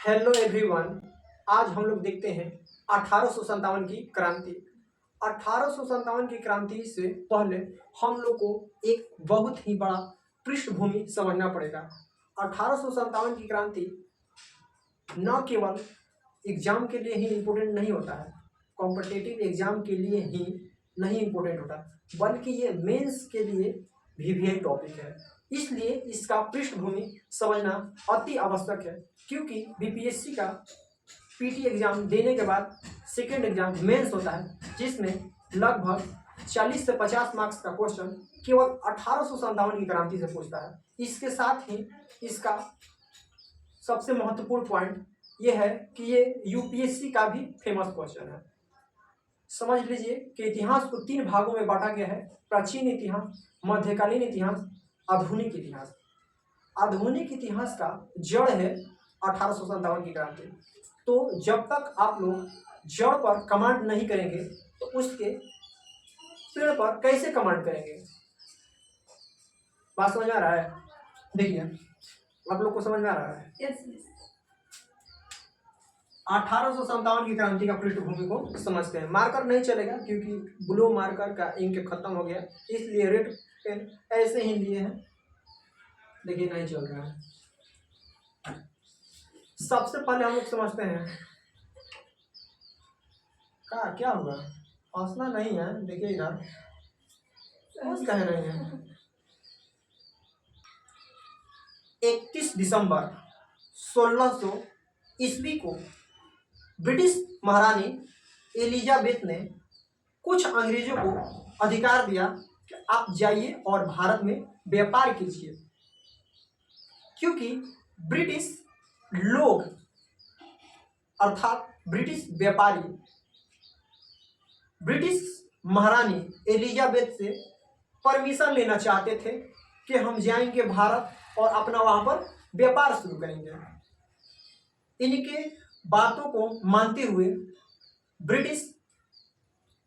Hello everyone. आज हम लोग देखते हैं 1857 की क्रांति। 1857 की क्रांति से पहले हम लोग को एक बहुत ही बड़ा पृष्ठभूमि समझना पड़ेगा। 1857 की क्रांति न केवल एग्जाम के लिए ही इम्पोर्टेंट नहीं होता है, कॉम्पिटिटिव एग्जाम के लिए ही नहीं इम्पोर्टेंट होता, बल्कि ये मेंस के लिए भी टॉपिक है। इसलिए इसका पृष्ठभूमि समझना अति आवश्यक है, क्योंकि बीपीएससी का पीटी एग्जाम देने के बाद सेकेंड एग्जाम मेंस होता है, जिसमें लगभग 40 से 50 मार्क्स का क्वेश्चन केवल 1857 की क्रांति से पूछता है। इसके साथ ही इसका सबसे महत्वपूर्ण पॉइंट यह है कि ये यूपीएससी का भी फेमस क्वेश्चन है। समझ लीजिए कि इतिहास को 3 भागों में बांटा गया है: प्राचीन इतिहास, मध्यकालीन इतिहास, आधुनिक इतिहास। आधुनिक इतिहास का जड़ है 1857 की क्रांति। तो जब तक आप लोग जड़ पर कमांड नहीं करेंगे तो उसके पेड़ पर कैसे कमांड करेंगे? बात समझ में आ रहा है? देखिए, आप लोग को समझ में आ रहा है? यस। 1857 की क्रांति का पृष्ठभूमि को समझते हैं। मार्कर नहीं चलेगा क्योंकि ब्लू मार्कर का इंक खत्म हो गया, इसलिए रेड पेन ऐसे ही लिए हैं। देखिए, नहीं चल रहा है। सबसे पहले हम लोग समझते हैं क्या हुआ। हंसना नहीं है, देखिए इधर हंस कह रहे हैं। 31 दिसंबर 1600 ईस्वी को ब्रिटिश महारानी एलिजाबेथ ने कुछ अंग्रेजों को अधिकार दिया कि आप जाइए और भारत में व्यापार कीजिए, क्योंकि ब्रिटिश लोग अर्थात ब्रिटिश व्यापारी ब्रिटिश महारानी एलिजाबेथ से परमिशन लेना चाहते थे कि हम जाएंगे भारत और अपना वहां पर व्यापार शुरू करेंगे। इनके बातों को मानते हुए ब्रिटिश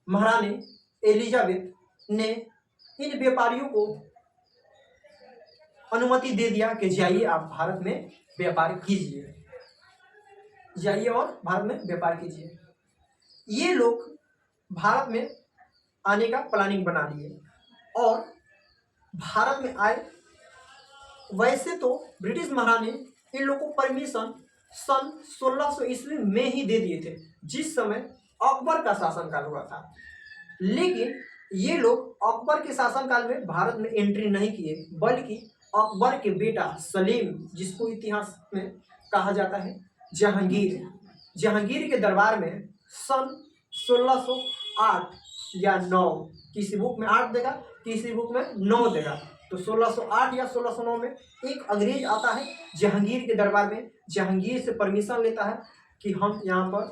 महारानी एलिजाबेथ ने इन व्यापारियों को अनुमति दे दिया कि जाइए आप भारत में व्यापार कीजिए, जाइए और भारत में व्यापार कीजिए। ये लोग भारत में आने का प्लानिंग बना लिए और भारत में आए। वैसे तो ब्रिटिश महारानी इन लोगों को परमिशन सन 1600 ईस्वी में ही दे दिए थे, जिस समय अकबर का शासनकाल हुआ था। लेकिन ये लोग अकबर के शासनकाल में भारत में एंट्री नहीं किए, बल्कि अकबर के बेटा सलीम, जिसको इतिहास में कहा जाता है जहांगीर के दरबार में सन 1608 या 9, किसी बुक में 8 देगा, किसी बुक में 9 देगा, तो 1608 या 1609 में एक अंग्रेज आता है जहांगीर के दरबार में। जहांगीर से परमिशन लेता है कि हम यहाँ पर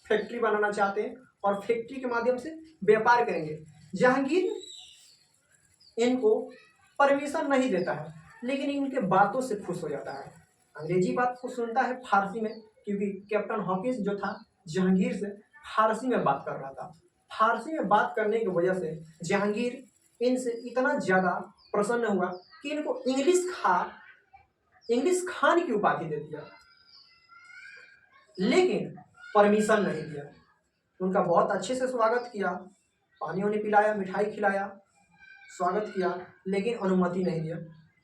फैक्ट्री बनाना चाहते हैं और फैक्ट्री के माध्यम से व्यापार करेंगे। जहांगीर इनको परमिशन नहीं देता है, लेकिन इनके बातों से खुश हो जाता है। अंग्रेजी बात को सुनता है फारसी में, क्योंकि कैप्टन हॉकिंस जो था जहांगीर से फारसी में बात कर रहा था। फारसी में बात करने की वजह से जहांगीर इनसे इतना ज़्यादा प्रसन्न हुआ कि इनको इंग्लिश खान की उपाधि दे दिया, लेकिन परमिशन नहीं दिया। उनका बहुत अच्छे से स्वागत किया, पानी वानी पिलाया, मिठाई खिलाया, स्वागत किया, लेकिन अनुमति नहीं दिया।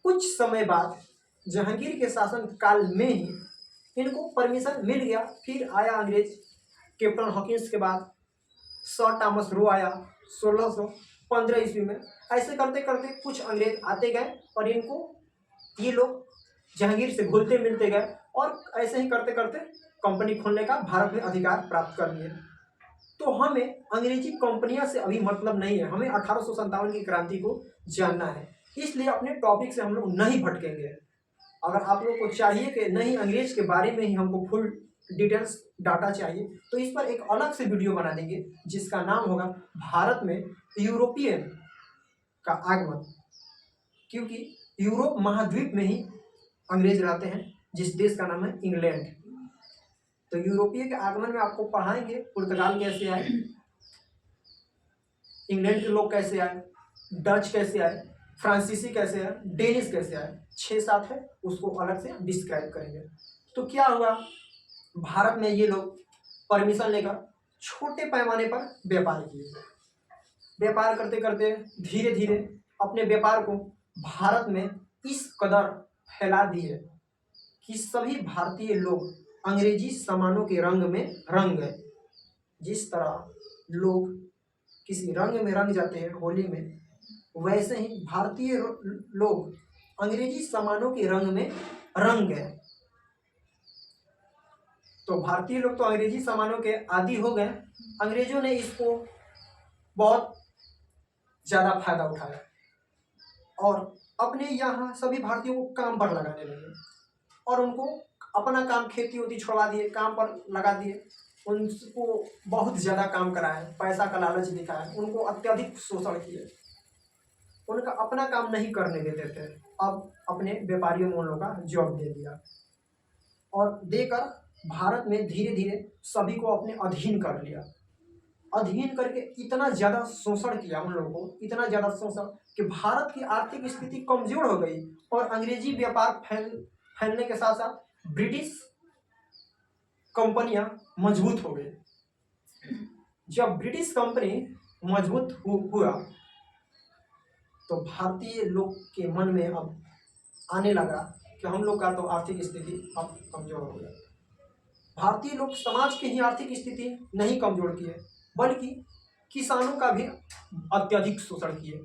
कुछ समय बाद जहांगीर के शासन काल में ही इनको परमिशन मिल गया। फिर आया अंग्रेज कैप्टन हॉकिंस के बाद सर थॉमस रो आया 1615 ईस्वी में। ऐसे करते करते कुछ अंग्रेज आते गए और ये लोग जहांगीर से घुलते मिलते गए और ऐसे ही करते करते कंपनी खोलने का भारत में अधिकार प्राप्त कर लिए। तो हमें अंग्रेजी कंपनियां से अभी मतलब नहीं है, हमें 1857 की क्रांति को जानना है। इसलिए अपने टॉपिक से हम लोग नहीं भटकेंगे। अगर आप लोग को चाहिए कि नहीं अंग्रेज के बारे में ही हमको फुल डिटेल्स डाटा चाहिए, तो इस पर एक अलग से वीडियो बना देंगे, जिसका नाम होगा भारत में यूरोपियन का आगमन। क्योंकि यूरोप महाद्वीप में ही अंग्रेज रहते हैं, जिस देश का नाम है इंग्लैंड। तो यूरोपीय के आगमन में आपको पढ़ाएंगे पुर्तगाल कैसे आए, इंग्लैंड के लोग कैसे आए, डच कैसे आए, फ्रांसीसी कैसे आए, डेनिश कैसे आए। 6-7 है, उसको अलग से डिस्क्राइब करेंगे। तो क्या हुआ, भारत में ये लोग परमिशन लेकर छोटे पैमाने पर व्यापार किए। व्यापार करते करते धीरे धीरे अपने व्यापार को भारत में इस कदर फैला दिए कि सभी भारतीय लोग अंग्रेजी सामानों के रंग में रंग गए। जिस तरह लोग किसी रंग में रंग जाते हैं होली में, वैसे ही भारतीय लोग अंग्रेजी सामानों के रंग में रंग गए। तो भारतीय लोग तो अंग्रेजी सामानों के आदी हो गए। अंग्रेजों ने इसको बहुत ज़्यादा फायदा उठाया और अपने यहाँ सभी भारतीयों को काम पर लगाने लगे और उनको अपना काम खेती होती छुड़वा दिए, काम पर लगा दिए। उनको बहुत ज़्यादा काम कराए, पैसा का लालच दिखाया, उनको अत्यधिक शोषण किए, उनका अपना काम नहीं करने देते थे। अब अपने व्यापारियों में उन लोगों का जॉब दे दिया और देकर भारत में धीरे धीरे सभी को अपने अधीन कर लिया। अधीन करके इतना ज़्यादा शोषण किया उन लोगों को, इतना ज़्यादा शोषण कि भारत की आर्थिक स्थिति कमज़ोर हो गई और अंग्रेजी व्यापार फैलने के साथ साथ ब्रिटिश कंपनियां मजबूत हो गई। जब ब्रिटिश कंपनी मजबूत हुआ तो भारतीय लोग के मन में अब आने लगा कि हम लोग का तो आर्थिक स्थिति अब कमज़ोर हो गया। भारतीय लोग समाज की ही आर्थिक स्थिति नहीं कमज़ोर किए, बल्कि किसानों का भी अत्यधिक शोषण किए,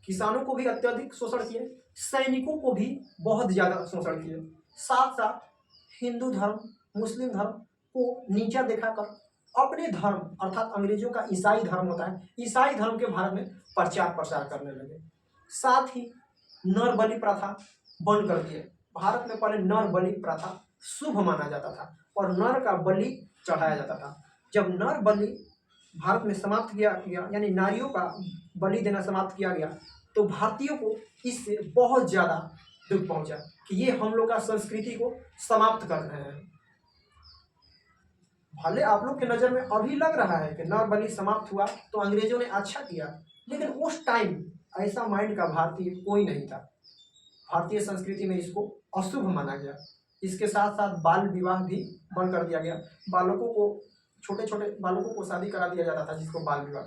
किसानों को भी अत्यधिक शोषण किए, सैनिकों को भी बहुत ज़्यादा शोषण किए। साथ साथ हिंदू धर्म, मुस्लिम धर्म को नीचा दिखाकर अपने धर्म अर्थात अंग्रेजों का ईसाई धर्म होता है, ईसाई धर्म के भारत में प्रचार प्रसार करने लगे। साथ ही नर बलि प्रथा बंद कर दिए। भारत में पहले नर बलि प्रथा शुभ माना जाता था और नर का बलि चढ़ाया जाता था। जब नर बलि भारत में समाप्त किया गया, यानी नारियों का बलि देना समाप्त किया गया, तो भारतीयों को इससे बहुत ज़्यादा दुख पहुंचा कि ये हम लोग का संस्कृति को समाप्त कर रहे हैं। भले आप लोग के नज़र में अभी लग रहा है कि नर बलि समाप्त हुआ तो अंग्रेजों ने अच्छा किया, लेकिन उस टाइम ऐसा माइंड का भारतीय कोई नहीं था। भारतीय संस्कृति में इसको अशुभ माना गया। इसके साथ साथ बाल विवाह भी बंद कर दिया गया। बालकों को, छोटे छोटे बालकों को शादी करा दिया जाता था, जिसको बाल विवाह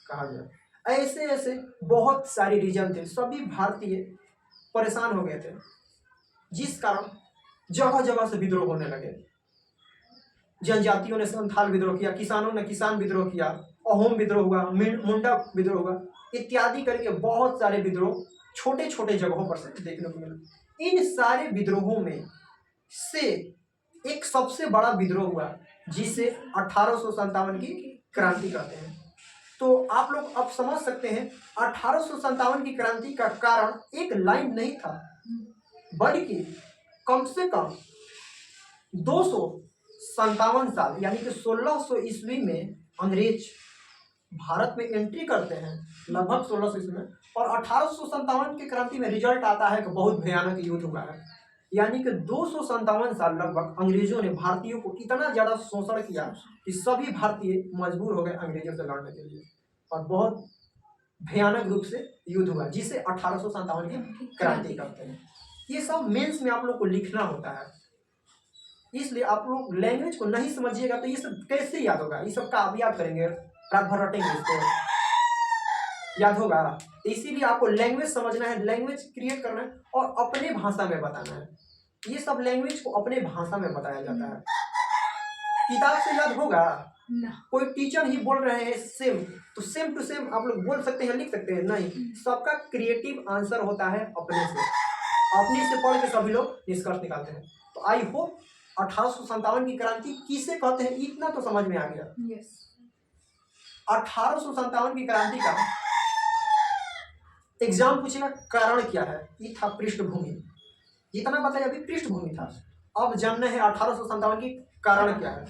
कहा गया। ऐसे ऐसे बहुत सारे रीजन थे, सभी भारतीय परेशान हो गए थे, जिस कारण जगह जगह से विद्रोह होने लगे। जनजातियों ने संथाल विद्रोह किया, किसानों ने किसान विद्रोह किया, अहोम विद्रोह हुआ, मुंडा विद्रोह हुआ, इत्यादि करके बहुत सारे विद्रोह छोटे छोटे जगहों पर से देखने को मिला। इन सारे विद्रोहों में से एक सबसे बड़ा विद्रोह हुआ जिसे 1857 की क्रांति कहते हैं। तो आप लोग अब समझ सकते हैं 1857 की क्रांति का कारण एक लाइन नहीं था, बल्कि कम से कम 257 साल यानी कि 1600 ईस्वी में अंग्रेज भारत में एंट्री करते हैं, लगभग 1600 ईस्वी में, और 1857 की क्रांति में रिजल्ट आता है कि बहुत भयानक युद्ध हुआ है। यानी कि 257 साल लगभग अंग्रेजों ने भारतीयों को इतना ज़्यादा शोषण किया कि सभी भारतीय मजबूर हो गए अंग्रेजों से लड़ने के लिए और बहुत भयानक रूप से युद्ध हुआ, जिसे 1857 की क्रांति कहते हैं। ये सब मेंस में आप लोग को लिखना होता है, इसलिए आप लोग लैंग्वेज को नहीं समझिएगा तो ये सब कैसे याद होगा। ये सब का आप याद करेंगे, रात भर रटेंगे, इसको याद होगा। इसीलिए आपको लैंग्वेज समझना है, लैंग्वेज क्रिएट करना है और अपने भाषा में बताना है। ये सब लैंग्वेज को अपने भाषा में बताया जाता है। किताब से याद होगा ना। कोई टीचर ही बोल रहे हैं सेम, तो सेम टू सेम आप लोग बोल सकते हैं, लिख सकते हैं? नहीं, सबका क्रिएटिव आंसर होता है अपने से पढ़ के सभी लोग निष्कर्ष निकालते हैं। तो आई होप 1857 की क्रांति किसे कहते हैं इतना तो समझ में आ गया। 1857 की क्रांति का एग्जाम पूछेगा कारण क्या है, ये था पृष्ठभूमि। इतना बताया, अभी पृष्ठभूमि था, अब जानना है 1857 की कारण क्या है।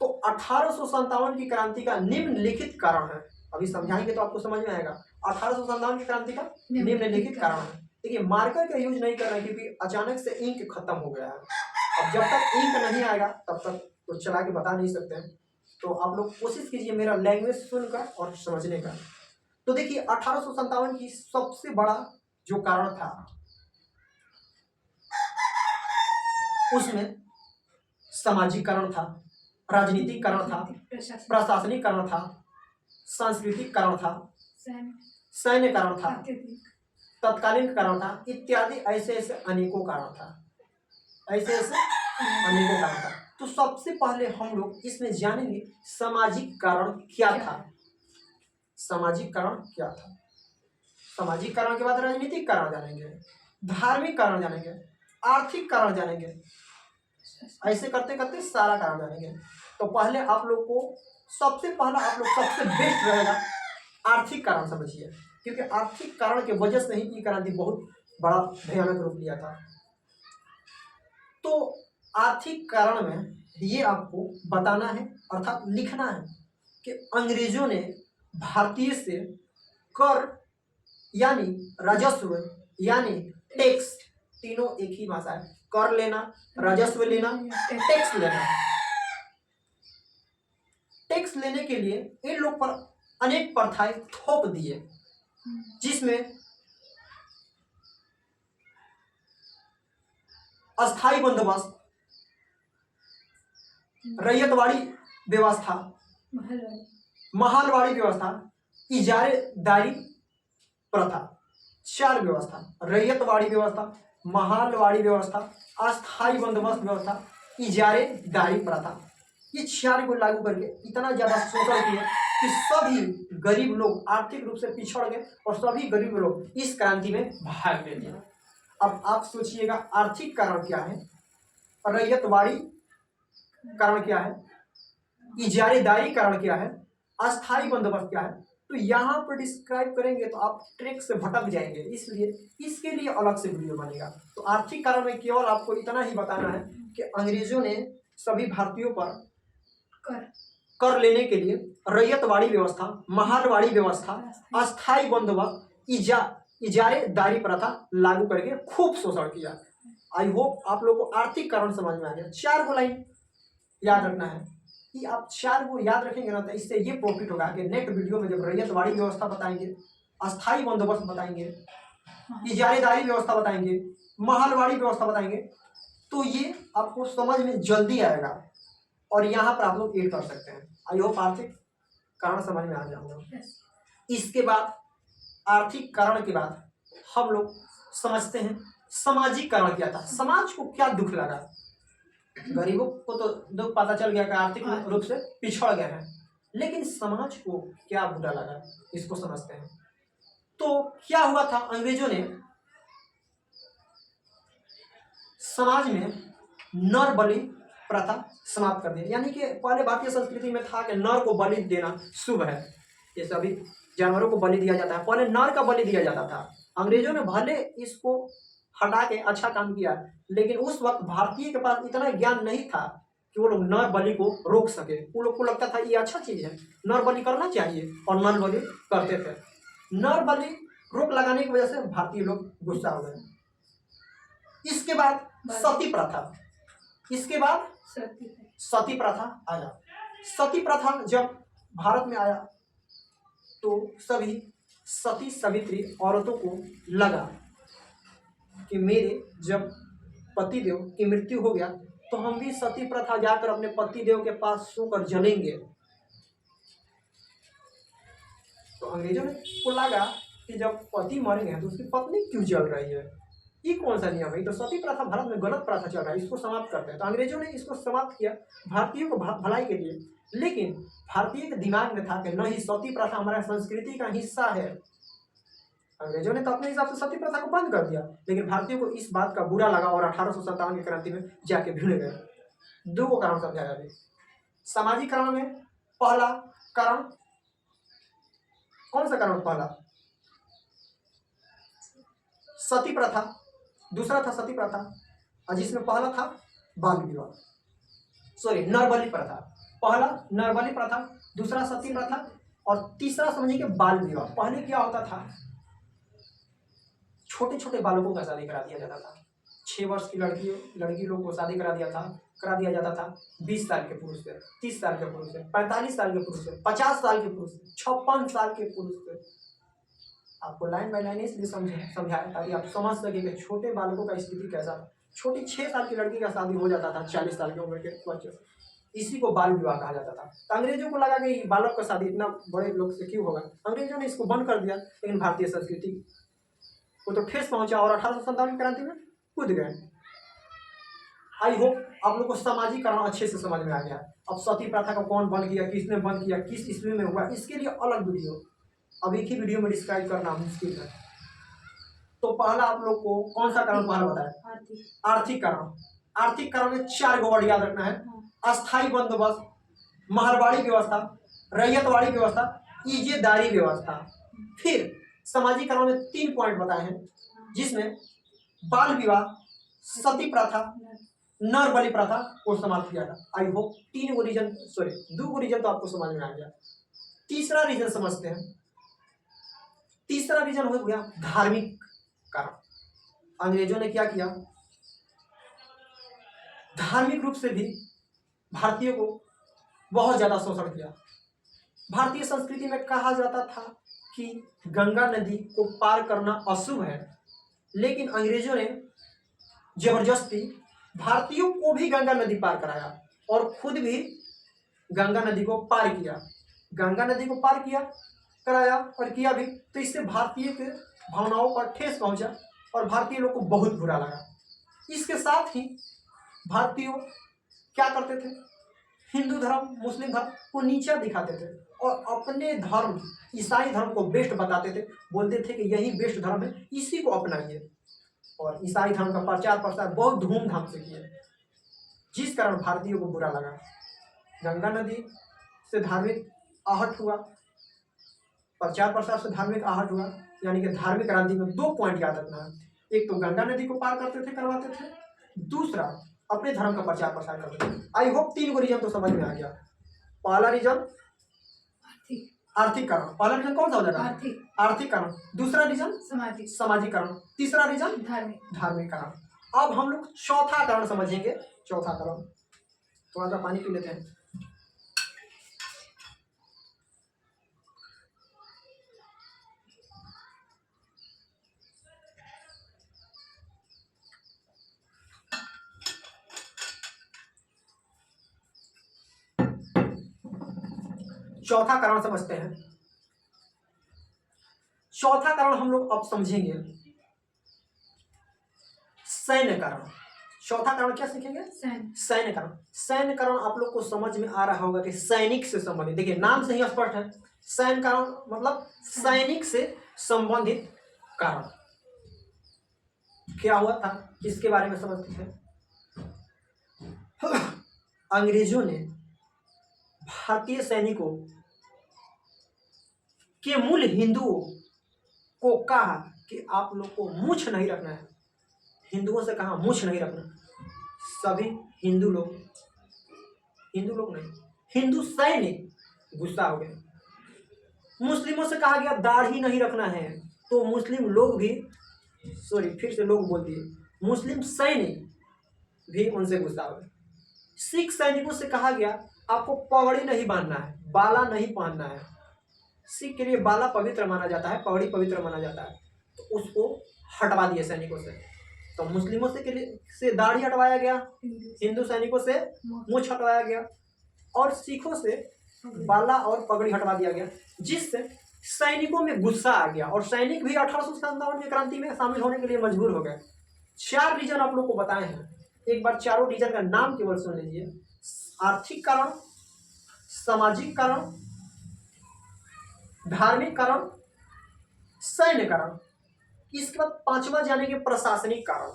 तो 1857 की क्रांति का निम्नलिखित कारण है, अभी समझाएंगे तो आपको समझ में आएगा। 1857 की क्रांति का निम्नलिखित कारण है। देखिए, मार्कर का यूज नहीं कर रहे क्योंकि अचानक से इंक खत्म हो गया है। अब जब तक इंक नहीं आएगा तब तक तो चला के बता नहीं सकते हैं। तो आप लोग कोशिश कीजिए मेरा लैंग्वेज सुनकर और समझने का। तो देखिए, 1857 की सबसे बड़ा जो कारण था उसमें सामाजिकरण था, राजनीतिकरण था, प्रशासनिकरण था, सांस्कृतिकरण था, सैन्यकरण था, तत्कालीन कारण था, इत्यादि ऐसे ऐसे अनेकों कारण था, ऐसे ऐसे अनेकों कारण था। तो सबसे पहले हम लोग इसमें जानेंगे सामाजिक कारण क्या था। सामाजिक कारण क्या था? सामाजिक कारण के बाद राजनीतिक कारण जानेंगे, धार्मिक कारण जानेंगे, आर्थिक कारण जानेंगे, ऐसे करते करते सारा कारण जानेंगे। तो पहले आप लोग को सबसे पहला आप लोग सबसे बेस्ट रहेगा आर्थिक कारण समझिए, क्योंकि आर्थिक कारण के वजह से ही ये क्रांति बहुत बड़ा भयानक रूप लिया था। तो आर्थिक कारण में ये आपको बताना है अर्थात लिखना है कि अंग्रेजों ने भारतीय से कर यानी राजस्व यानी टैक्स, तीनों एक ही भाषा है, कर लेना, राजस्व लेना, टैक्स लेना। टैक्स लेने के लिए इन लोग पर अनेक प्रथाएं थोप दिए, जिसमें अस्थाई बंदोबस्त, रैयतवाड़ी व्यवस्था, महलवाड़ी व्यवस्था, इजारेदारी प्रथा, चार व्यवस्था, रैयतवाड़ी व्यवस्था, महलवाड़ी व्यवस्था, अस्थाई बंदोबस्त व्यवस्था, इजारेदारी प्रथा, ये चार को लागू करके इतना ज्यादा शोषण किया कि सभी गरीब लोग आर्थिक रूप से पिछड़ गए और सभी गरीब लोग इस क्रांति में भाग ले लिए। अब आप सोचिएगा आर्थिक कारण क्या है, रैयतवाड़ी कारण क्या है, इजारेदारी कारण क्या है, अस्थाई बंदोबस्त क्या है। तो यहाँ पर डिस्क्राइब करेंगे तो आप ट्रैक से भटक जाएंगे, इसलिए इसके लिए अलग से वीडियो बनेगा। तो आर्थिक कारण में केवल आपको इतना ही बताना है कि अंग्रेजों ने सभी भारतीयों पर कर लेने के लिए रैयतवाड़ी व्यवस्था, महलवाड़ी व्यवस्था, अस्थाई बंदोबस्त, इजारेदारी प्रथा लागू करके खूब शोषण किया। आई होप आप लोग को आर्थिक कारण समझ में आ गया। चार को लाइन याद रखना है कि आप चार को याद रखेंगे ना, तो इससे ये प्रॉफिट होगा कि नेक्स्ट वीडियो में जब रैयतवाड़ी व्यवस्था बताएंगे, अस्थाई बंदोबस्त बताएंगे, इजारेदारी व्यवस्था बताएंगे, महलवाड़ी व्यवस्था बताएंगे, तो ये आपको समझ में जल्दी आएगा और यहाँ पर आप लोग एड कर सकते हैं। आई होप आर्थिक कारण समझ में आ जाएगा। इसके बाद आर्थिक कारण के बाद हम लोग समझते हैं सामाजिक कारण क्या था। समाज को क्या दुख लगा, गरीबों को तो दुख पता चल गया कि आर्थिक रूप से पिछड़ गए हैं, लेकिन समाज को क्या बुरा लगा इसको समझते हैं। तो क्या हुआ था, अंग्रेजों ने समाज में नर बलि प्रथा समाप्त कर दी। यानी कि पहले भारतीय संस्कृति में था कि नर को बलि देना शुभ है, ये सभी जानवरों को बलि दिया जाता है, पहले नर का बलि दिया जाता था। अंग्रेजों ने भले इसको हटा के अच्छा काम किया, लेकिन उस वक्त भारतीय के पास इतना ज्ञान नहीं था कि वो लोग नर बलि को रोक सके। वो लोग को लगता था ये अच्छा चीज है, नर बलि करना चाहिए, और नर बलि करते थे। नर बलि रोक लगाने की वजह से भारतीय लोग गुस्सा हो गए। इसके बाद सती प्रथा, इसके बाद सती प्रथा आया। सती प्रथा जब भारत में आया तो सभी सती सवित्री औरतों को लगा कि मेरे जब पतिदेव की मृत्यु हो गया तो हम भी सती प्रथा जाकर अपने पतिदेव के पास सोकर जलेंगे। तो अंग्रेजों को लगा कि जब पति मरेंगे तो उसकी पत्नी क्यों जल रही है, ये कौन सा नियम है, तो सती प्रथा भारत में गलत प्रथा चल रहा है, इसको समाप्त करते हैं। तो अंग्रेजों ने इसको समाप्त किया भारतीयों को भलाई के लिए, लेकिन भारतीय के दिमाग में था कि नहीं, सती प्रथा हमारा संस्कृति का हिस्सा है। अंग्रेजों ने तो अपने हिसाब से सती प्रथा को बंद कर दिया, लेकिन भारतीयों को इस बात का बुरा लगा और 1857 की क्रांति में जाके भिड़ गए। दो को कारण समझाया अभी। सामाजिक कारण में पहला कारण कौन सा कारण, पहला सती प्रथा, दूसरा था सती प्रथा, और जिसमें पहला था बाल विवाह, सॉरी नरबली प्रथा। पहला नरबली प्रथा, दूसरा सती प्रथा, और तीसरा समझिए कि बाल विवाह। पहले क्या होता था, छोटे छोटे बालकों का शादी करा दिया जाता था। 6 वर्ष की लड़की लोग को शादी करा दिया जाता था 20 साल के पुरुष से, 30 साल के पुरुष से, 45 साल के पुरुष से, 50 साल के पुरुष से, 56 साल के पुरुष से। आपको लाइन बाय लाइन इसलिए समझाया ताकि आप समझ सके कि छोटे बालकों का स्थिति कैसा था। छोटी 6 साल की लड़की का शादी हो जाता था 40 साल की उम्र के बच्चों से। इसी को बाल विवाह कहा जाता था। तो अंग्रेजों को लगा कि बालक का शादी इतना बड़े लोग से क्यों होगा, अंग्रेजों ने इसको बंद कर दिया। लेकिन भारतीय संस्कृति को तो ठेस पहुंचा और 1857 की क्रांति में कूद गए। आई होप आप लोग को सामाजिकरण अच्छे से समझ में आ गया। अब सती प्रथा का कौन बंद किया, किसने बंद किया, किस ईस्वी में हुआ, इसके लिए अलग वीडियो, अब एक ही वीडियो में डिस्क्राइब करना मुश्किल है। तो पहला आप लोग को कौन सा कारण पहला बताया? आर्थिक कारण। आर्थिक कारण में 4 गो वर्ड याद रखना है। अस्थायी बंदोबस्त, महलवाड़ी व्यवस्था, रैयतवाड़ी व्यवस्था, इजेदारी व्यवस्था। फिर सामाजिक कारण में 3 पॉइंट बताए हैं, जिसमें बाल विवाह, सती प्रथा, नर बलि प्रथा को समाप्त किया था। आई होप 2 गो रीजन तो आपको समझ में आ गया। तीसरा रीजन समझते हैं। तीसरा रीजन हो गया धार्मिक कारण। अंग्रेजों ने क्या किया, धार्मिक रूप से भी भारतीयों को बहुत ज्यादा शोषण किया। भारतीय संस्कृति में कहा जाता था कि गंगा नदी को पार करना अशुभ है, लेकिन अंग्रेजों ने जबरदस्ती भारतीयों को भी गंगा नदी पार कराया और खुद भी गंगा नदी को पार किया। गंगा नदी को पार किया, कराया और किया भी, तो इससे भारतीय के भावनाओं पर ठेस पहुंचा और भारतीय लोग को बहुत बुरा लगा। इसके साथ ही भारतीयों क्या करते थे, हिंदू धर्म, मुस्लिम धर्म को नीचा दिखाते थे और अपने धर्म ईसाई धर्म को बेस्ट बताते थे। बोलते थे कि यही बेस्ट धर्म है, इसी को अपनाइए। और ईसाई धर्म का प्रचार प्रसार बहुत धूमधाम से किया, जिस कारण भारतीयों को बुरा लगा। गंगा नदी से धार्मिक आहट हुआ, प्रचार प्रसार से धार्मिक आहट हुआ, यानी कि धार्मिक क्रांति में 2 पॉइंट याद रखना है। एक तो गंगा नदी को पार करते थे, करवाते थे, दूसरा अपने धर्म का प्रचार प्रसार करते थे। आई होप 3 गो रीजन तो समझ में आ गया। पहला रीजन आर्थिक कारण। पहला रीजन कौन सा हो जाएगा? आर्थिक कारण। दूसरा रीजन सामाजिक कारण। तीसरा रीजन धार्मिक कारण। अब हम लोग चौथा कारण समझेंगे। चौथा कारण, थोड़ा सा पानी पी लेते हैं। चौथा कारण समझते हैं। चौथा कारण हम लोग अब समझेंगे सैन्य कारण। चौथा कारण क्या सीखेंगे? सैन्य कारण। सैन्य कारण आप लोग को समझ में आ रहा होगा कि सैनिक से संबंधित, देखिए नाम से ही स्पष्ट है, सैन्य कारण मतलब सैनिक से संबंधित कारण। क्या हुआ था इसके बारे में समझते हैं। अंग्रेजों ने भारतीय सैनिकों के मूल हिंदुओं को कहा कि आप लोग को मूछ नहीं रखना है। हिंदुओं से कहा मूछ नहीं रखना। सभी हिंदू लोग नहीं, हिंदू सैनिक गुस्सा हो गए। मुस्लिमों से कहा गया दाढ़ी नहीं रखना है, तो मुस्लिम लोग भी, फिर से लोग बोल दिए, मुस्लिम सैनिक भी उनसे गुस्सा हो गए। सिख सैनिकों से कहा गया आपको पगड़ी नहीं बांधना है, बाला नहीं पहनना है। सिख के लिए बाला पवित्र माना जाता है, पगड़ी पवित्र माना जाता है, तो उसको हटवा दिए सैनिकों से। तो मुस्लिमों से दाढ़ी हटवाया गया, हिंदू सैनिकों से मूछ हटवाया गया और सिखों से बाला और पगड़ी हटवा दिया गया, जिससे सैनिकों में गुस्सा आ गया और सैनिक भी 1857 की क्रांति में शामिल होने के लिए मजबूर हो गए। 4 रीजन आप लोग को बताए हैं, एक बार चारों रीजन का नाम केवल सुन लीजिए। आर्थिक कारण, सामाजिक कारण, धार्मिक कारण, सैन्य कारण। इसके बाद 5वां जानेंगे प्रशासनिक कारण।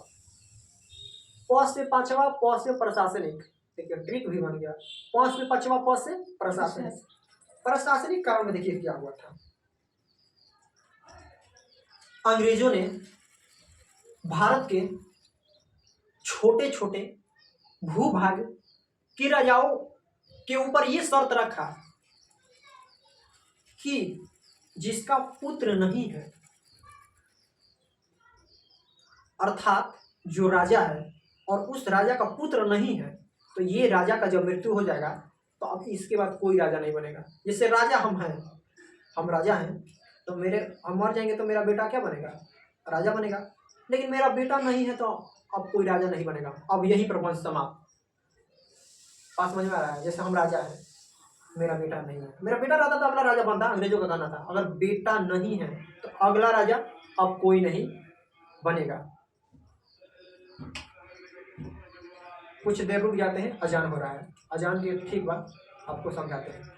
प से 5वां, प से प्रशासनिक, देखिए ट्रिक भी बन गया। प से 5वां, प से प्रशासनिक। प्रशासनिक कारण में देखिए क्या हुआ था। अंग्रेजों ने भारत के छोटे छोटे भूभाग के राजाओं के ऊपर यह शर्त रखा कि जिसका पुत्र नहीं है, अर्थात जो राजा है और उस राजा का पुत्र नहीं है, तो ये राजा का जब मृत्यु हो जाएगा तो अब इसके बाद कोई राजा नहीं बनेगा। जैसे राजा हम हैं, हम राजा हैं, तो हम मर जाएंगे तो मेरा बेटा क्या बनेगा? राजा बनेगा। लेकिन मेरा बेटा नहीं है तो अब कोई राजा नहीं बनेगा, अब यही प्रपंच समाप्त। बात समझ में आ रहा है? जैसे हम राजा है, मेरा बेटा नहीं है, मेरा बेटा रहता तो अगला राजा बनता, अंग्रेजों का कहना था। अगर बेटा नहीं है तो अगला राजा अब कोई नहीं बनेगा। कुछ देर रुक जाते हैं, अजान हो रहा है, अजान के ठीक बाद आपको समझाते हैं।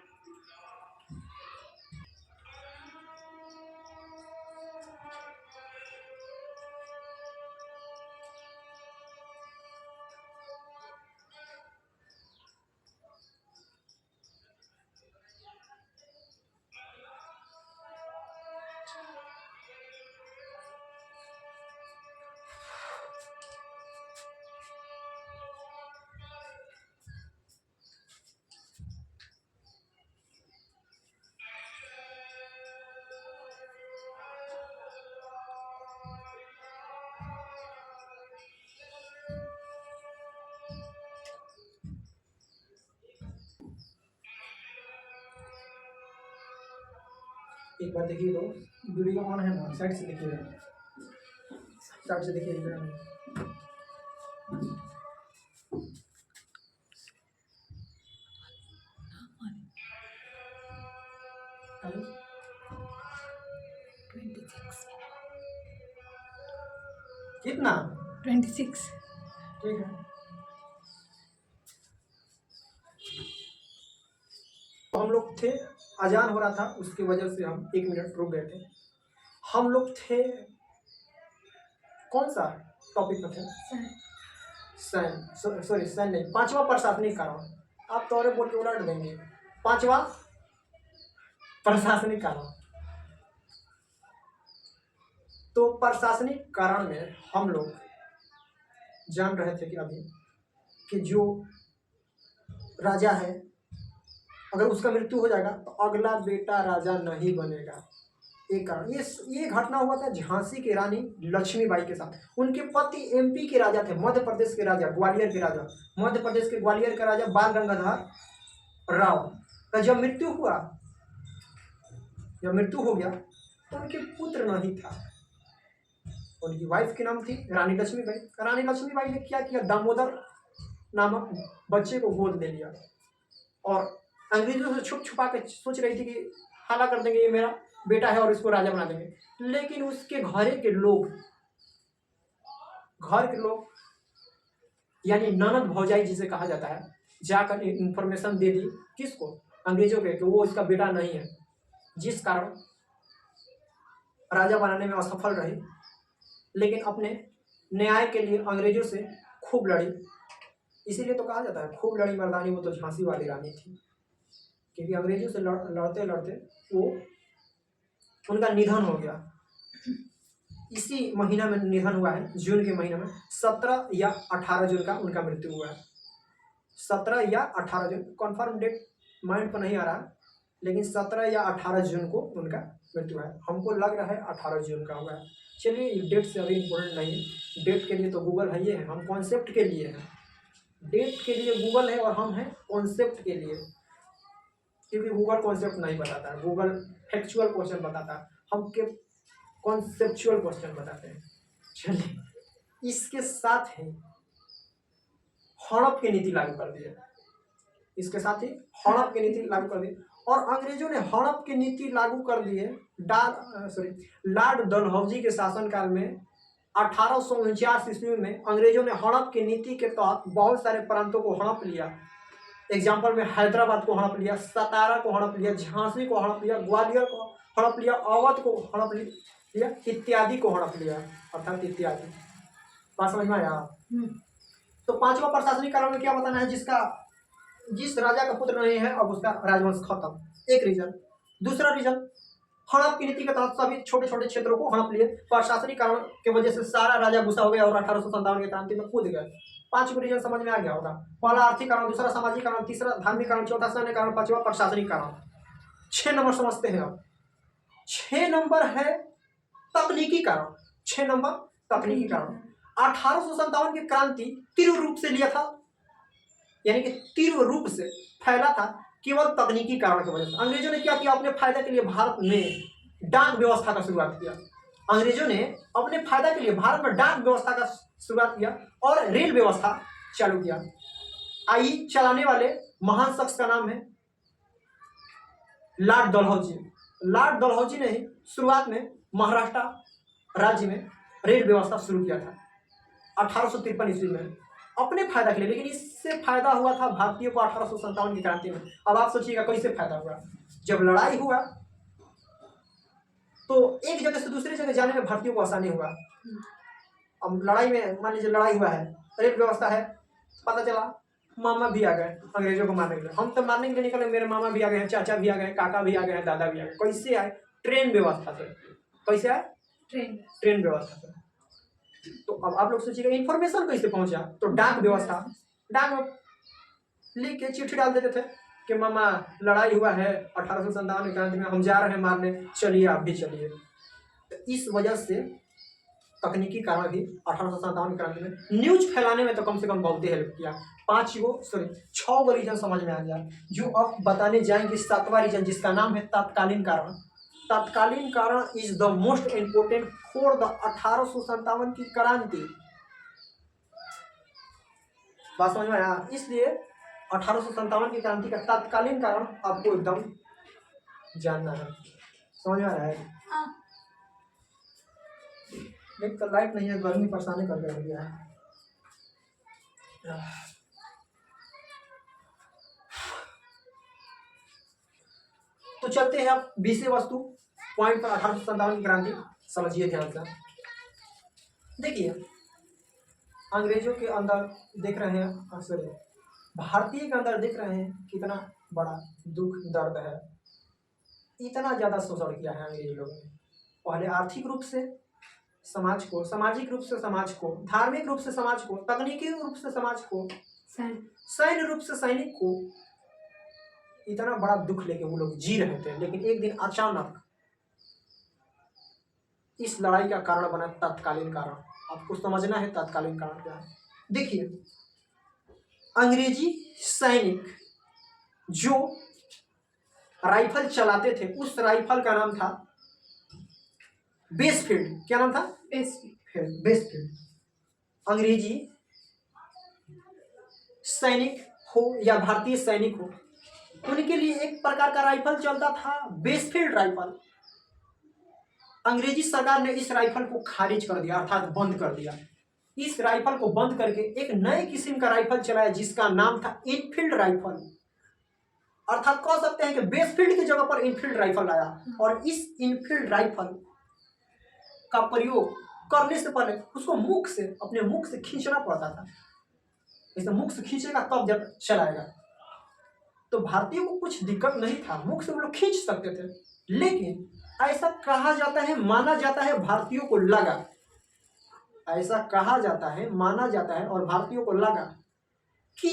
एक बार देखिए, तो वीडियो ऑन है ना, साइड से देखिएगा, साइड से देखिएगा। कितना? 26। ठीक है। तो हम लोग थे, अजान हो रहा था, उसकी वजह से हम 1 मिनट रुक गए थे। हम लोग थे, कौन सा टॉपिक पे थे? सैन, सॉरी सैन नहीं, 5वां प्रशासनिक कानून। आप तौरे बोल के उलट देंगे। 5वां प्रशासनिक कानून। तो प्रशासनिक कानून में हम लोग जान रहे थे कि अभी कि जो राजा है, अगर उसका मृत्यु हो जाएगा तो अगला बेटा राजा नहीं बनेगा। एक कारण ये घटना हुआ था झांसी की रानी लक्ष्मीबाई के साथ। उनके पति एमपी के राजा थे, मध्य प्रदेश के राजा, ग्वालियर के राजा, मध्य प्रदेश के ग्वालियर का राजा बाल गंगाधर राव का जब मृत्यु हुआ, जब मृत्यु हो गया तो उनके पुत्र नहीं था। उनकी वाइफ के नाम थी रानी लक्ष्मीबाई। रानी लक्ष्मीबाई ने क्या किया, दामोदर नामक बच्चे को गोद ले लिया और अंग्रेजों से छुप छुपा के सोच रही थी कि हाला कर देंगे, ये मेरा बेटा है और इसको राजा बना देंगे। लेकिन उसके घर के लोग यानी ननद भौजाई जिसे कहा जाता है, जाकर इंफॉर्मेशन दे दी किसको, अंग्रेजों के, कि वो इसका बेटा नहीं है, जिस कारण राजा बनाने में असफल रही। लेकिन अपने न्याय के लिए अंग्रेजों से खूब लड़ी। इसीलिए तो कहा जाता है खूब लड़ी मर्दानी वो तो झांसी वाली रानी थी, क्योंकि अंग्रेजों से लड़ते लड़ते वो उनका निधन हो गया। इसी महीना में निधन हुआ है, जून के महीने में 17 या 18 जून का उनका मृत्यु हुआ है। 17 या 18 जून, कन्फर्म डेट माइंड पर नहीं आ रहा, लेकिन 17 या 18 जून को उनका मृत्यु है। हमको लग रहा है 18 जून का हुआ है। चलिए, डेट से अभी इम्पोर्टेंट नहीं है, डेट के लिए तो गूगल है, ये है, हम कॉन्सेप्ट के लिए हैं। डेट के लिए गूगल है और हम हैं कॉन्सेप्ट के लिए, क्योंकि गूगल कॉन्सेप्ट नहीं बताता है, गूगल फैक्चुअल क्वेश्चन बताता है, हम के कॉन्सेप्चुअल क्वेश्चन बताते हैं। चलिए, इसके साथ ही हड़प की नीति लागू कर दी है, इसके साथ ही हड़प की नीति लागू कर दी। और अंग्रेजों ने हड़प की नीति लागू कर दी है लॉर्ड डलहौजी के शासनकाल में। 1849 ईस्वी में अंग्रेजों ने हड़प की नीति के तहत बहुत सारे प्रांतों को हड़प लिया। एग्जाम्पल में हैदराबाद को हड़प लिया, सतारा को हड़प लिया, झांसी को हड़प लिया, ग्वालियर को हड़प लिया, अवध को हड़प लिया, इत्यादि को हड़प लिया, अर्थात इत्यादि। बात समझ में आया? तो 5वां प्रशासनिक कानून में क्या बताना है, जिस राजा का पुत्र नहीं है अब उसका राजवंश खत्म। एक रीजन। दूसरा रीजन, हड़प की नीति के तहत सभी छोटे छोटे क्षेत्रों को हड़प लिए। प्रशासनिक कानून की वजह से सारा राजा गुस्सा हो गया और 1857 की क्रांति में कूद गए। 5 को रीजन समझ में आ गया होगा। पहला आर्थिक कानून, दूसरा सामाजिक कानून, तीसरा धार्मिक कानून, चौथा सैन्य कानून, 5वां प्रशासनिक कानून। 6 नंबर समझते हैं अब। 6 नंबर है तकनीकी कानून। 6 नंबर तकनीकी कानून। 1857 की क्रांति तीव्र रूप से लिया था, यानी कि तीव्र रूप से फैला था केवल तकनीकी कारण की वजह से। अंग्रेजों ने क्या किया, अपने फायदे के लिए भारत में डाक व्यवस्था का शुरुआत किया। अंग्रेजों ने अपने फायदा के लिए भारत में डाक व्यवस्था का शुरुआत किया और रेल व्यवस्था चालू किया। आई चलाने वाले महान शख्स का नाम है लॉर्ड डलहौजी। लॉर्ड डलहौजी ने ही शुरुआत में महाराष्ट्र राज्य में रेल व्यवस्था शुरू किया था 1853 ईस्वी में अपने फायदा के लिए। लेकिन इससे फायदा हुआ था भारतीयों को 1857 की क्रांति में। अब आप सोचिएगा कैसे फायदा हुआ। जब लड़ाई हुआ तो एक जगह से दूसरी जगह जाने में भारतीयों को आसानी हुआ। अब लड़ाई में मान लीजिए लड़ाई हुआ है, रेल व्यवस्था है, पता चला मामा भी आ गए अंग्रेजों को मारने के लिए। हम तो मारने के लिए निकले, मेरे मामा भी आ गए हैं, चाचा भी आ गए हैं, काका भी आ गए हैं, दादा भी आ गए। कैसे आए? ट्रेन व्यवस्था से। कैसे आए? ट्रेन व्यवस्था से। तो अब आप लोग सोचिएगा इन्फॉर्मेशन कैसे पहुंचा? तो डाक व्यवस्था, डाक में लिख के चिट्ठी डाल देते थे कि मामा लड़ाई हुआ है 1857 क्रांति में, हम जा रहे हैं मारने, चलिए आप भी चलिए। तो इस वजह से तकनीकी कारण भी 1857 क्रांति में न्यूज फैलाने में तो कम से कम बहुत ही हेल्प किया। 6 रीजन समझ में आ गया, जो अब बताने जाएंगे। 7वां रीजन जिसका नाम है तात्कालीन कारण। तात्कालीन कारण is the most important for the 1857 की क्रांति। बात समझ में आया? इसलिए 1857 की क्रांति का तात्कालीन कारण आपको एकदम जानना है। समझ में आ रहा है? एक तो लाइट नहीं है, गर्मी परेशानी करके रख दिया है। तो चलते हैं अब 20वें वस्तु पॉइंट पर। 1857 की क्रांति समझिए ध्यान से। देखिए अंग्रेजों के अंदर देख रहे हैं, अक्सर भारतीय के अंदर देख रहे हैं कितना बड़ा दुख दर्द है। इतना ज्यादा शोषण किया है अंग्रेज लोगों ने। पहले आर्थिक रूप से समाज को, सामाजिक रूप से समाज को, धार्मिक रूप से समाज को, तकनीकी रूप से समाज को, सैन्य रूप से सैनिक को, इतना बड़ा दुख लेके वो लोग जी रहे थे। लेकिन एक दिन अचानक इस लड़ाई का कारण बना तत्कालीन कारण। आपको समझना है तत्कालीन कारण क्या है। देखिए अंग्रेजी सैनिक जो राइफल चलाते थे, उस राइफल का नाम था बेसफील्ड। क्या नाम था? बेसफील्ड। अंग्रेजी सैनिक हो या भारतीय सैनिक हो, उनके लिए एक प्रकार का राइफल चलता था बेसफील्ड राइफल। अंग्रेजी सरकार ने इस राइफल को खारिज कर दिया, अर्थात बंद कर दिया। इस राइफल को बंद करके एक नए किस्म का राइफल चलाया जिसका नाम था इनफील्ड राइफल। अर्थात कह सकते हैं कि बेसफील्ड की जगह पर इनफील्ड राइफल आया। और इस इनफील्ड राइफल का प्रयोग करने से पहले उसको मुख से, अपने मुख से खींचना पड़ता था। इसे मुख से खींचेगा तब जब चलाएगा। तो भारतीयों को कुछ दिक्कत नहीं था, मुख से वो लोग खींच सकते थे। लेकिन ऐसा कहा जाता है, माना जाता है, भारतीयों को लगा, ऐसा कहा जाता है, माना जाता है और भारतीयों को लगा कि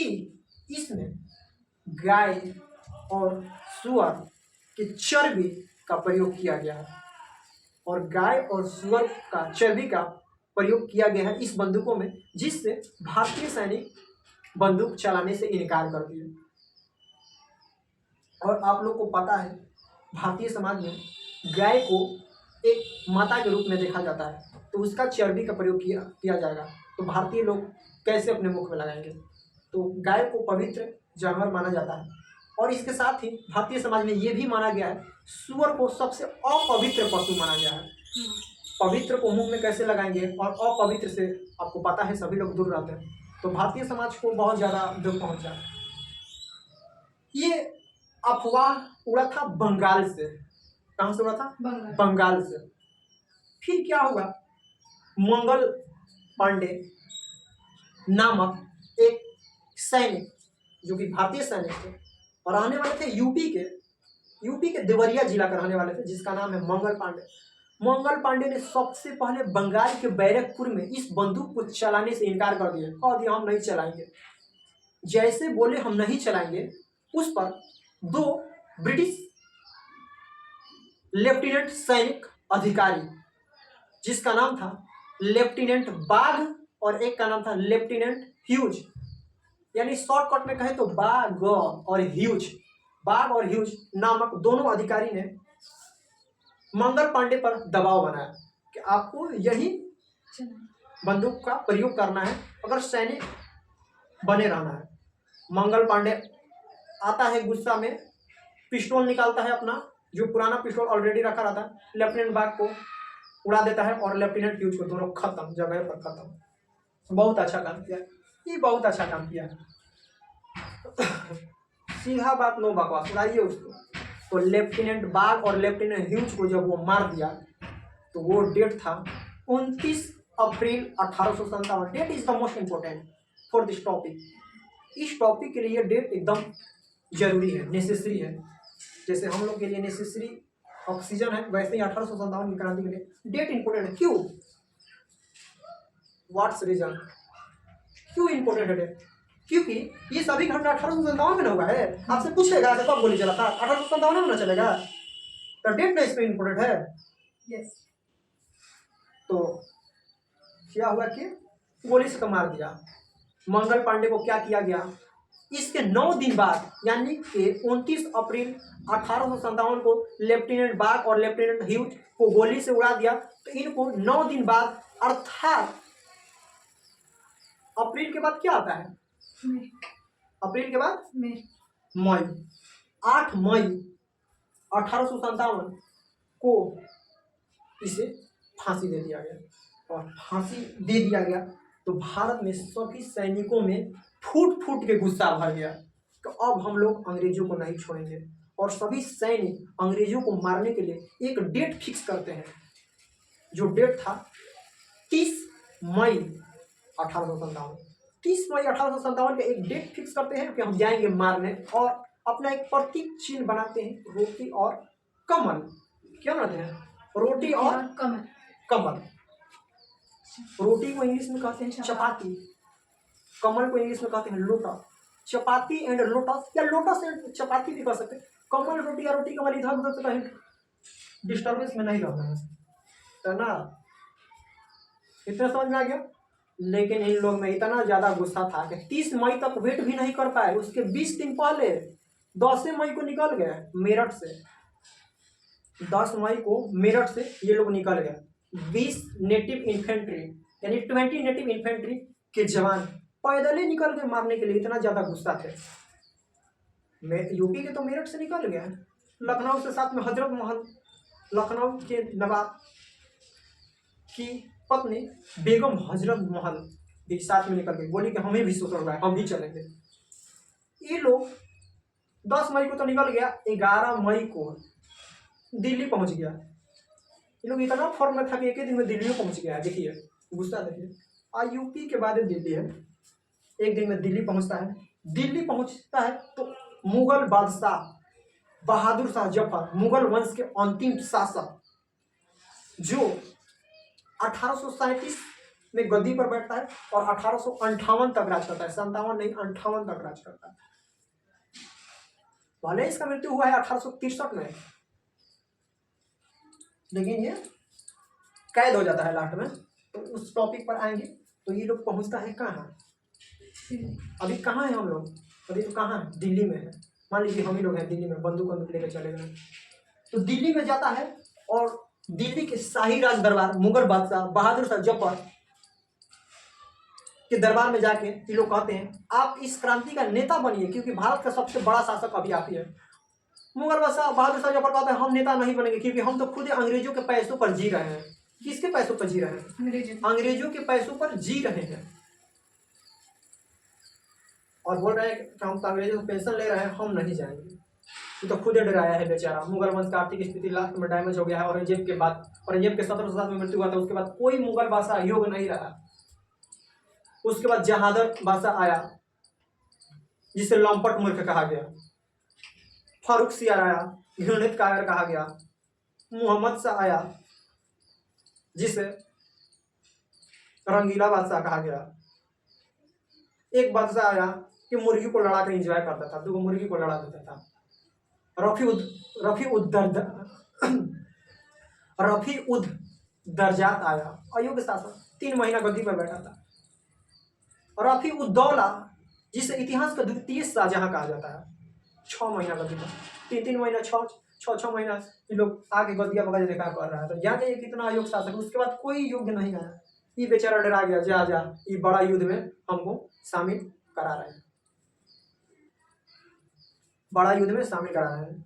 इसमें गाय और सुअर की चर्बी का प्रयोग किया गया है। और गाय और सुअर का चर्बी का प्रयोग किया गया है इस बंदूकों में, जिससे भारतीय सैनिक बंदूक चलाने से इनकार कर दिए। और आप लोग को पता है भारतीय समाज में गाय को एक माता के रूप में देखा जाता है, तो उसका चर्बी का प्रयोग किया जाएगा। तो भारतीय लोग कैसे अपने मुख में लगाएंगे? तो गाय को पवित्र जानवर माना जाता है। और इसके साथ ही भारतीय समाज में ये भी माना गया है सुअर को सबसे अपवित्र पशु माना गया है। पवित्र को मुंह में कैसे लगाएंगे, और अपवित्र से आपको पता है सभी लोग दूर रहते हैं। तो भारतीय समाज को बहुत ज्यादा दुख पहुंचा। ये अफवाह उड़ा था बंगाल से। कहां से उड़ा था? बंगाल से। फिर क्या हुआ, मंगल पांडे नामक एक सैनिक जो कि भारतीय सैनिक थे और रहने वाले थे यूपी के देवरिया जिला के रहने वाले थे, जिसका नाम है मंगल पांडे। मंगल पांडे ने सबसे पहले बंगाल के बैरकपुर में इस बंदूक को चलाने से इनकार कर दिया, कह दिया हम नहीं चलाएंगे। जैसे बोले हम नहीं चलाएंगे, उस पर 2 ब्रिटिश लेफ्टिनेंट सैनिक अधिकारी, जिसका नाम था लेफ्टिनेंट बाघ और एक का नाम था लेफ्टिनेंट ह्यूज, यानी शॉर्टकट में कहे तो बाघ और ह्यूज नामक दोनों अधिकारी ने मंगल पांडे पर दबाव बनाया कि आपको यही बंदूक का प्रयोग करना है, अगर सैनिक बने रहना है। मंगल पांडे आता है गुस्सा में, पिस्टल निकालता है अपना, जो पुराना पिस्टल ऑलरेडी रखा रहता है, लेफ्टिनेंट बाग को उड़ा देता है और लेफ्टिनेंट ह्यूज को दोनों खत्म, जगह पर खत्म। बहुत अच्छा काम किया, ये बहुत अच्छा काम किया। सीधा बात, नो बकवास, उड़ाइए उसको। तो लेफ्टिनेंट बाग और लेफ्टिनेंट ह्यूज को जब वो मार दिया तो वो डेट था 29 April 1857। Date is the most important for this topic. इस टॉपिक के लिए डेट एकदम जरूरी है, नेसेसरी है। जैसे हम लोग के लिए नेसेसरी ऑक्सीजन है, वैसे ही 1857 की क्रांति के लिए डेट इंपॉर्टेंट है। क्यों? What's reason? क्यों इंपॉर्टेंट है डेट? क्योंकि ये सभी घटना 1857 में ना हुआ है। आपसे पूछेगा कि कब गोली चला था, 1857 में ना चलेगा, तो डेट ना इसमें इंपॉर्टेंट है। यस। तो क्या हुआ कि गोली से तो मार दिया। मंगल पांडे को क्या किया गया, इसके 9 दिन बाद यानी कि 29 अप्रैल 1857 को लेफ्टिनेंट बाग और लेफ्टिनेंट ह्यूज को गोली से उड़ा दिया। तो इनको 9 दिन बाद, अर्थात अप्रैल के बाद क्या आता है? अप्रैल के बाद मई। 8 मई 1857 को इसे फांसी दे दिया गया। और फांसी दे दिया गया तो भारत में सभी सैनिकों में फूट फूट के गुस्सा भर गया तो अब हम लोग अंग्रेजों को नहीं छोड़ेंगे। और सभी सैनिक अंग्रेजों को मारने के लिए एक डेट फिक्स करते हैं, जो डेट था 30 मई 1857। 30 मई 1857 का एक डेट फिक्स करते हैं कि हम जाएंगे मारने, और अपना एक प्रतीक चिन्ह बनाते हैं, रोटी और कमल। क्या बनाते हैं? रोटी और कमल। रोटी को इंग्लिश में कहते हैं चपाती, कमल को इंग्लिश में कहते हैं लोटस। चपाती एंड लोटस, या लोटस एंड चपाती भी कह सकते हैं। कमल रोटी या रोटी कमल, इधर उधर से कहीं डिस्टर्बेंस में नहीं रहना है ना। इतना समझ में आ गया। लेकिन इन लोग में इतना ज्यादा गुस्सा था कि 30 मई तक वेट भी नहीं कर पाए। उसके 20 दिन पहले 10 मई को निकल गए मेरठ से। 10 मई को मेरठ से ये लोग निकल गए। 20 नेटिव इन्फेंट्री यानी 20 नेटिव इन्फेंट्री के जवान पैदल ही निकल गए मारने के लिए, इतना ज्यादा गुस्सा थे। यूपी के तो मेरठ से निकल गए, लखनऊ से साथ में हजरत महल, लखनऊ के नवाब की पत्नी बेगम हजरत महल भी साथ में निकल गई, बोली कि हमें भी सोच रहा है, हम भी चलेंगे। ये लोग 10 मई को तो निकल गया, 11 मई को दिल्ली पहुंच गया। ये लोग इतना फॉर्म में था कि एक ही दिन में दिल्ली पहुंच गया है। देखिए गुस्सा, देखिए। यूपी के बाद दिल्ली है, एक दिन में दिल्ली पहुंचता है। दिल्ली पहुंचता है तो मुगल बादशाह बहादुर शाह जफर, मुगल वंश के अंतिम शासक, जो 1837 में गद्दी पर बैठता है और 1858 तक राज करता है। 57 नहीं, 58 तक राज करता है। भले इसका मृत्यु हुआ है 1863 में, लेकिन ये कैद हो जाता है लास्ट में। तो उस टॉपिक पर आएंगे। तो ये लोग पहुंचता है कहाँ? अभी कहाँ है हम लोग? अभी तो कहाँ है? दिल्ली में है। मान लीजिए हम ही लोग हैं दिल्ली में, बंदूक लेकर चले गए। तो दिल्ली में जाता है और दिल्ली के शाही राज दरबार, मुगल बादशाह बहादुर शाह जफर के दरबार में जाके ये लोग कहते हैं आप इस क्रांति का नेता बनिए, क्योंकि भारत का सबसे बड़ा शासक अभी आप ही है। मुगल बादशाह बहादुर शाह जफर कहते हैं हम नेता नहीं बनेंगे, क्योंकि हम तो खुद अंग्रेजों के पैसों पर जी रहे हैं। किसके पैसों पर जी रहे हैं? अंग्रेजों के पैसों पर जी रहे हैं। और बोल रहे हैं कि हम तो अंग्रेजों से पेंशन ले रहे हैं, हम नहीं जाएंगे। ये तो खुद डराया है बेचारा। मुगल वंश का आर्थिक स्थिति लास्ट में डैमेज हो गया है। औरंगजेब के बाद, औरंगजेब के 1707 में मृत्यु हुआ था, उसके बाद कोई मुगल बादशाह योग नहीं रहा। उसके बाद जहादर बादशाह आया, जिसे लंपट मूर्ख कहा गया। फारूक सियार आया, घृणित कायर कहा गया। मोहम्मद शाह आया, जिसे रंगीला बादशाह कहा गया। एक बादशाह आया कि मुर्गी को लड़ा कर एंजॉय करता था, तो वो मुर्गी को लड़ा देता था। रफी उद दर्जात आया, अयोग्य शासक, 3 महीना गद्दी पर बैठा था। रफी उद्दौला, जिसे इतिहास का द्वितीय शाहजहां कहा जाता है, 6 महीना गद्दी पर, 3 महीना, 6 महीना ये लोग आगे गद्दिया बगैर देखा कर रहा है। तो जाने कितना अयोग्य शासक। उसके बाद कोई योग्य नहीं आया। ये बेचारा डरा गया, जा जा ये बड़ा युद्ध में हमको शामिल करा रहे हैं, बड़ा युद्ध में शामिल करा रहे हैं।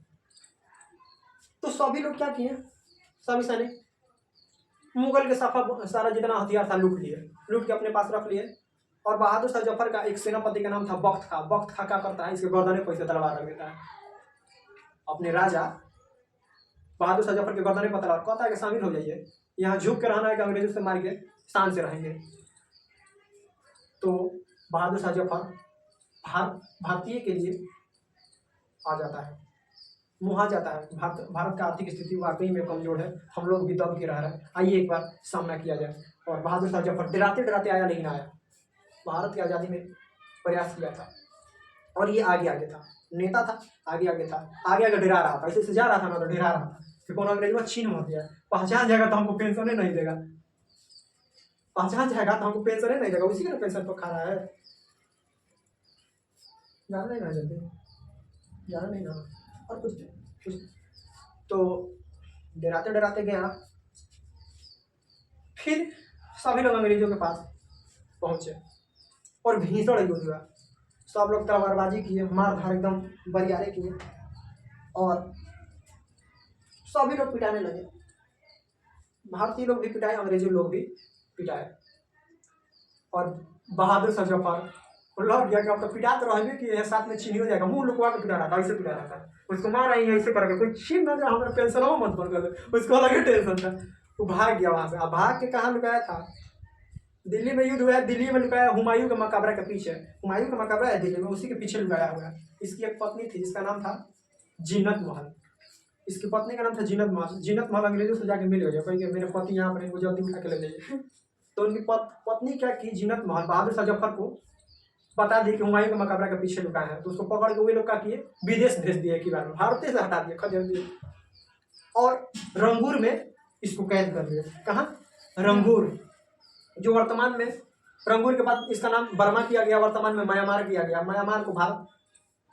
तो सभी लोग क्या किए, सभी सैनिक मुगल के सारा जितना हथियार था लूट लिए, लूट के अपने पास रख लिए। और बहादुर शाह जफर का एक सेनापति का नाम था बख्त खां। बख्त खां क्या करता है, इसके गर्दन पर से तलवार रख देता है। अपने राजा बहादुर शाह जफर के गर्दन पर तलवार, कहता है कि शामिल हो जाइए, यहाँ झुक के रहना है कि अंग्रेजों से मार के शान से रहेंगे। तो बहादुर शाह जफर भारतीय के लिए आ जाता है, मुहा जाता है। भारत का आर्थिक स्थिति वाकई में कमजोर है, हम लोग भी दब के रह रहे हैं, आइए एक बार सामना किया जाए। और बहादुर शाह जफर डराते डराते आया, लेकिन आया, भारत की आज़ादी में प्रयास किया था। और ये आगे आगे था, नेता था, आगे आगे था, आगे आगे डरा रहा था, ऐसे से जा रहा था ना, तो डरा रहा था कि कौन अंग्रेज में छीन मत दिया, पहचान जाएगा तो हमको पेंशन नहीं देगा, पहचान जाएगा तो हमको पेंशन नहीं देगा, उसी का पेंशन पर खा रहा है। जाना नहीं ना, जल्दी जाना नहीं ना, और कुछ तो डराते डराते गया। फिर सभी लोग अंग्रेजों के पास पहुंचे और भीषण युद्ध हुआ। सब लोग तलवारबाजी किए, मार धार एकदम बरियारे किए और सभी लोग पिटाने लगे। भारतीय लोग भी पिटाए, अंग्रेजी लोग भी पिटाए। और बहादुर शाह जफर लग गया कि अब तो पिटा तो रहे कि साथ में छीन हो जाएगा, मुंह लुकवा के पिटा रहा था, ऐसे पिटा रहा था, उसको मार रही है ऐसे करके, कोई छीन ना जाए, हमारा पेंशन हो मत बंद कर दे, उसको अलग टेंशन था। वो भाग गया वहां से। अब भाग के कहाँ लुकाया था, दिल्ली में युद्ध हुआ है, दिल्ली में लुकाया, हुमायूं के मकबरा के पीछे। हुमायूं का मकबरा है दिल्ली में, उसी के पीछे लुकाया हुआ है। इसकी एक पत्नी थी जिसका नाम था जीनत महल, इसकी पत्नी का नाम था जीनत महल। जीनत महल अंग्रेजों से जाके मिल गया, कहीं मेरे पति यहाँ पर, वो जल्दी उठा के ले जाइए। तो उनकी पत्नी क्या की, जीनत महल बहादुर शाह जफर को बता दी कि हुमायूं के मकबरा के पीछे लुकाया है। तो उसको पकड़ के वे लोग क्या किए, विदेश भेज दिए, की बार में भारत से हटा दिया, खदेड़ दिए और रंगूर में इसको कैद कर दिया। कहाँ, रंगूर, जो वर्तमान में, रंगूर के बाद इसका नाम बर्मा किया गया, वर्तमान में म्यांमार किया गया। म्यांमार को भारत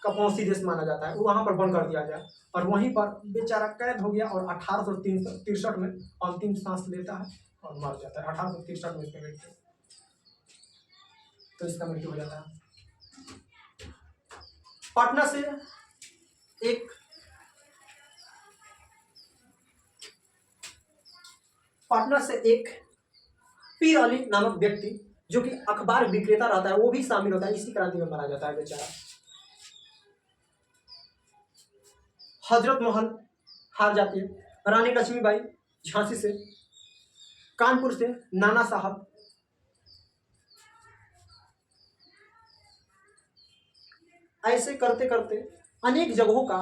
का पड़ोसी देश माना जाता है, वो वहाँ पर बंद कर दिया गया और वहीं पर बेचारा कैद हो गया और 1863 में अंतिम सांस लेता है और मर जाता है। 1863 में इसकी मृत्यु, तो इसका मृत्यु हो जाता है। पटना से एक पीर अली नामक व्यक्ति, जो कि अखबार विक्रेता रहता है, वो भी शामिल होता है, इसी क्रांति में मारा जाता है बेचारा। हजरत महल हार जाती है, रानी लक्ष्मीबाई झांसी से, कानपुर से नाना साहब, ऐसे करते करते अनेक जगहों का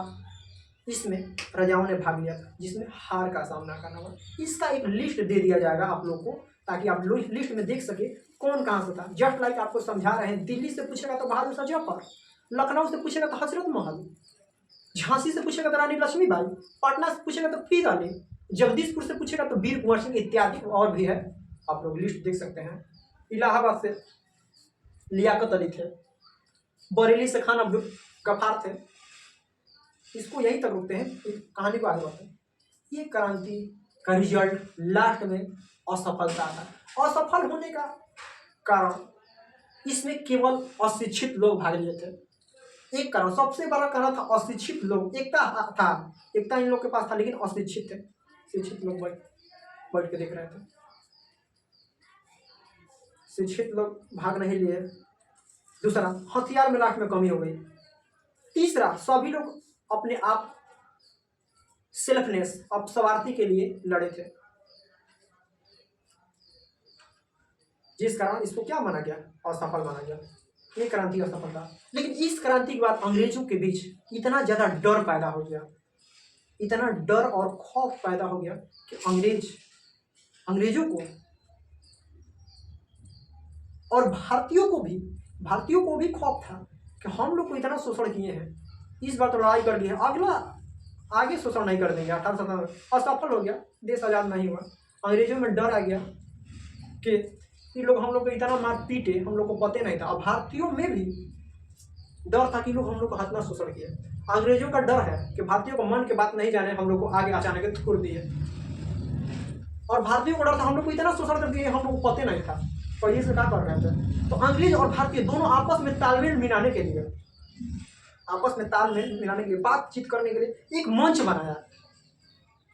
इसमें प्रजाओं ने भाग लिया था, जिसमें हार का सामना करना हुआ। इसका एक लिस्ट दे दिया जाएगा आप लोग को, ताकि आप लोग लिस्ट में देख सके कौन कहाँ से था। जस्ट लाइक आपको समझा रहे हैं, दिल्ली से पूछेगा तो बहादुर शाह जफर, लखनऊ से पूछेगा तो हजरत महल, झांसी से पूछेगा तो रानी लक्ष्मीबाई, पटना से पूछेगा तो पीर अली, जगदीशपुर से पूछेगा तो वीर कुंवर सिंह इत्यादि और भी है, आप लोग लिस्ट देख सकते हैं। इलाहाबाद से लियाकत अली थे, बरेली से खान अब्दुल गफ्फार थे। इसको यहीं तक रुकते हैं, कहानी को आगे बढ़ते हैं। ये क्रांति का रिजल्ट लास्ट में असफलता था। असफल होने का कारण इसमें केवल अशिक्षित लोग भाग लिए थे। एक कारण, सबसे बड़ा कारण था अशिक्षित लोग। एकता इन लोग के पास था, लेकिन अशिक्षित थे। शिक्षित लोग बैठ के देख रहे थे, शिक्षित लोग भाग नहीं लिए। दूसरा, हथियार में लास्ट में कमी हो गई। तीसरा, सभी लोग अपने आप सेल्फनेस, अपस्वार्थी के लिए लड़े थे, जिस कारण इसको क्या माना गया, असफल माना गया। ये क्रांति असफल था। लेकिन इस क्रांति के बाद अंग्रेजों के बीच इतना ज्यादा डर पैदा हो गया, इतना डर और खौफ पैदा हो गया कि अंग्रेजों को और भारतीयों को भी खौफ था कि हम लोग को इतना शोषण किए हैं, इस बार तो लड़ाई कर ली है, आगे शोषण नहीं कर देंगे। 1857 असफल हो गया, देश आजाद नहीं हुआ। अंग्रेजों में डर आ गया कि ये लोग हम लोग को इतना मार पीटे, हम लोग को पता नहीं था। अब भारतीयों में भी डर था कि लोग हम लोग को हतना शोषण किए। अंग्रेजों का डर है कि भारतीयों को मन की बात नहीं जाने, हम लोग को आगे अचानक छोड़ दिए। और भारतीयों को डर था, हम लोग को इतना शोषण कर दिए, हम लोग को पता नहीं था पहले से क्या कर रहे थे। तो अंग्रेज और भारतीय दोनों आपस में तालमेल मिलाने के लिए, बातचीत करने के लिए एक मंच बनाया।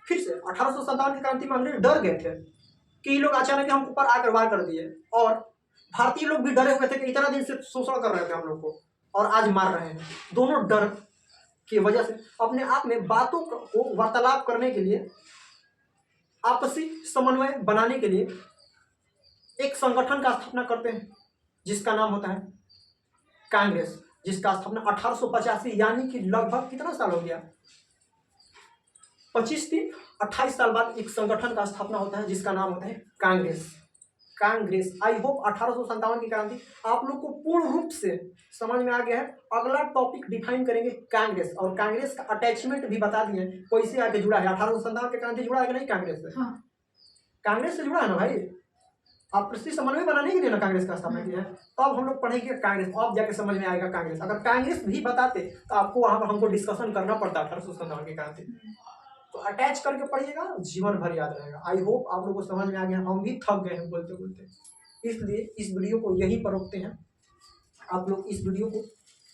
फिर से 1857 की क्रांति में अंग्रेज डर गए थे कि ये लोग अचानक हम ऊपर आकर वार कर दिए, और भारतीय लोग भी डरे हुए थे कि इतना दिन से शोषण कर रहे थे हम लोग को और आज मार रहे हैं। दोनों डर की वजह से अपने आप में बातों को वार्तालाप करने के लिए, आपसी समन्वय बनाने के लिए एक संगठन का स्थापना करते हैं जिसका नाम होता है कांग्रेस, जिसका स्थापना 1885 यानी कि लगभग कितना साल हो गया, 28 साल बाद एक संगठन का स्थापना होता है जिसका नाम होता है कांग्रेस। आई होप 1857 की क्रांति आप लोग को पूर्ण रूप से समझ में आ गया है। अगला टॉपिक डिफाइन करेंगे कांग्रेस, और कांग्रेस का अटैचमेंट भी बता दिए कैसे आके जुड़ा है। 1857 की क्रांति जुड़ा है कि नहीं कांग्रेस से? हाँ। कांग्रेस से जुड़ा है ना भाई, आपसी समन्वय बनाने के लिए ना कांग्रेस का स्थापना किया है। तो अब हम लोग पढ़ेंगे कांग्रेस, अब जाके समझ में आएगा कांग्रेस। अगर कांग्रेस भी बताते तो आपको वहां पर हमको डिस्कशन करना पड़ता 1857 की क्रांति। तो अटैच करके पढ़िएगा, जीवन भर याद रहेगा। आई होप आप लोगों को समझ में आ गया। हम भी थक गए हैं बोलते बोलते, इसलिए इस वीडियो को यहीं पर रोकते हैं। आप लोग इस वीडियो को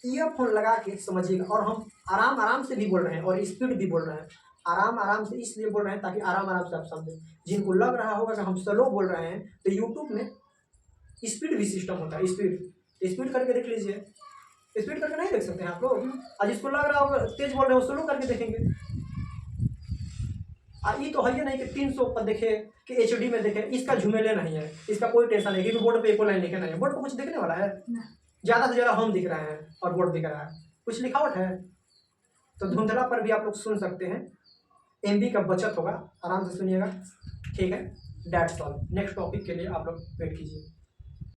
ईयरफोन लगा के समझिएगा, और हम आराम आराम से भी बोल रहे हैं और स्पीड भी बोल रहे हैं। आराम आराम से इसलिए बोल रहे हैं ताकि आराम आराम से आप समझें। जिनको लग रहा होगा कि हम स्लो बोल रहे हैं, तो यूट्यूब में स्पीड भी सिस्टम होता है, स्पीड करके देख लीजिए। स्पीड करके नहीं देख सकते हैं आप लोग? और जिसको लग रहा होगा तेज बोल रहे हो, स्लो करके देखेंगे। ये तो है ही नहीं कि 300 पर देखे कि HD में देखे, इसका झुमेले नहीं है, इसका कोई टेंशन नहीं कि बोर्ड पे एक लाइन लिखे नहीं है। बोर्ड पे कुछ दिखने वाला है? ज़्यादा से ज़्यादा हम दिख रहे हैं और बोर्ड दिख रहा है, कुछ लिखावट है। तो धुंधला पर भी आप लोग सुन सकते हैं, MB का बचत होगा, आराम से सुनिएगा। ठीक है, दैट्स ऑल। नेक्स्ट टॉपिक के लिए आप लोग वेट कीजिए।